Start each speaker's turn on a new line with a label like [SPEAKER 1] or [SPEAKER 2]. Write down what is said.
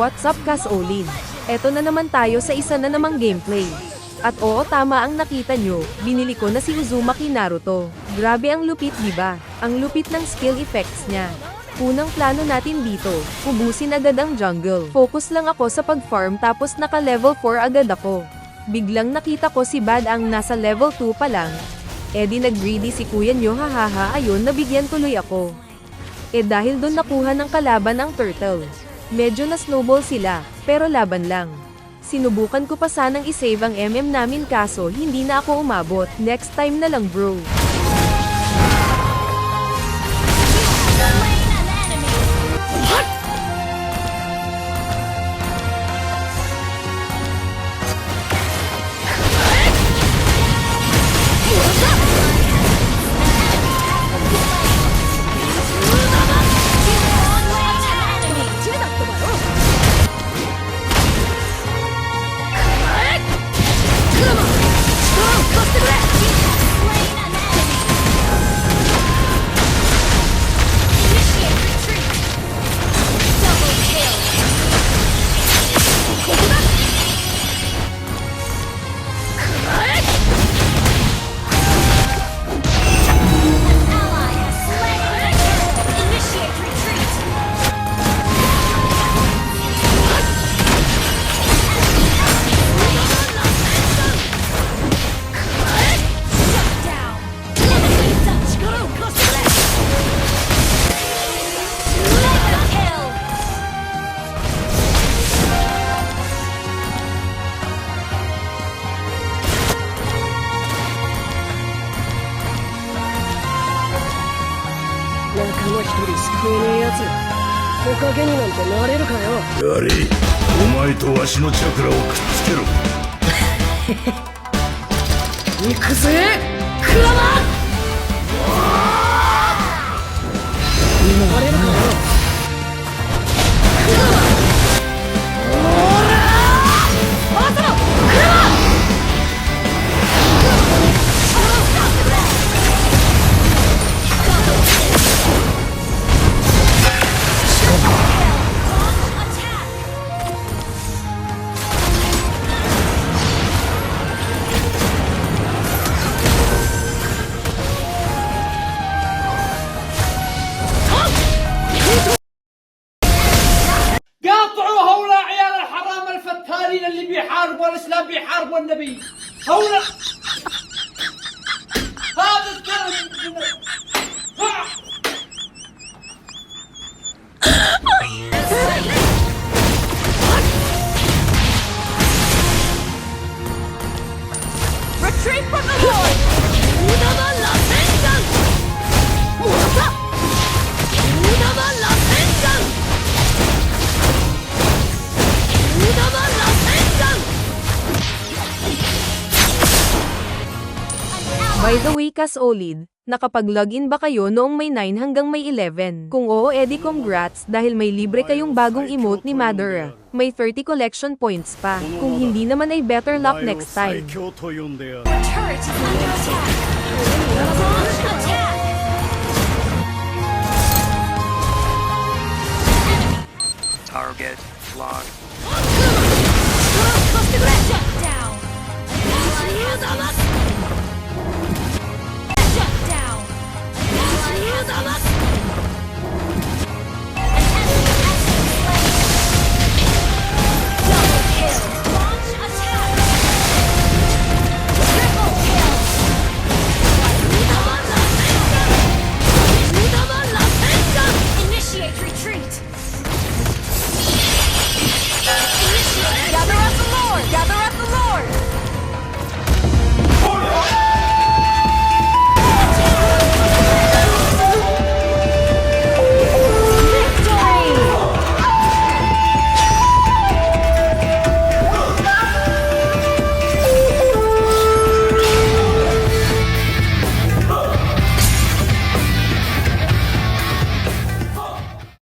[SPEAKER 1] What's up Kasolin? Eto na naman tayo sa isa na namang gameplay. At oo, tama ang nakita nyo, binili ko na si Uzumaki Naruto. Grabe ang lupit diba? Ang lupit ng skill effects niya. Unang plano natin dito, ubusin agad ang jungle. Focus lang ako sa pag-farm tapos naka level 4 agad ako. Biglang nakita ko si Bad ang nasa level 2 pa lang. Eh di nag-greedy si kuya nyo, hahaha, ayun, nabigyan tuloy ako. Eh dahil doon nakuha ng kalaban ang turtle. Medyo na snowball sila, pero laban lang. Sinubukan ko pa sanang isave ang MM namin kaso hindi na ako umabot. Next time na lang bro.
[SPEAKER 2] Yari, お前とわしのチャクラをくっつけろ。
[SPEAKER 3] 行くぜクラマ今あれるかよクラマオラーアトロクラマاللي بيحاربوا الاسلام بيحاربوا النبي هؤلاء هذا الكلام Retreat from the Lord! Udama la Senjan! Musa! Udama la Senjan! Udama la Senjan!
[SPEAKER 1] By the way Kasolid, nakapag-login ba kayo noong may 9 hanggang may 11? Kung oo, edi congrats dahil may libre kayong bagong emote ni Madara. May 30 collection points pa. Kung hindi naman ay better luck next time.
[SPEAKER 4] Turret is under attack. Launch attack.
[SPEAKER 5] Target locked.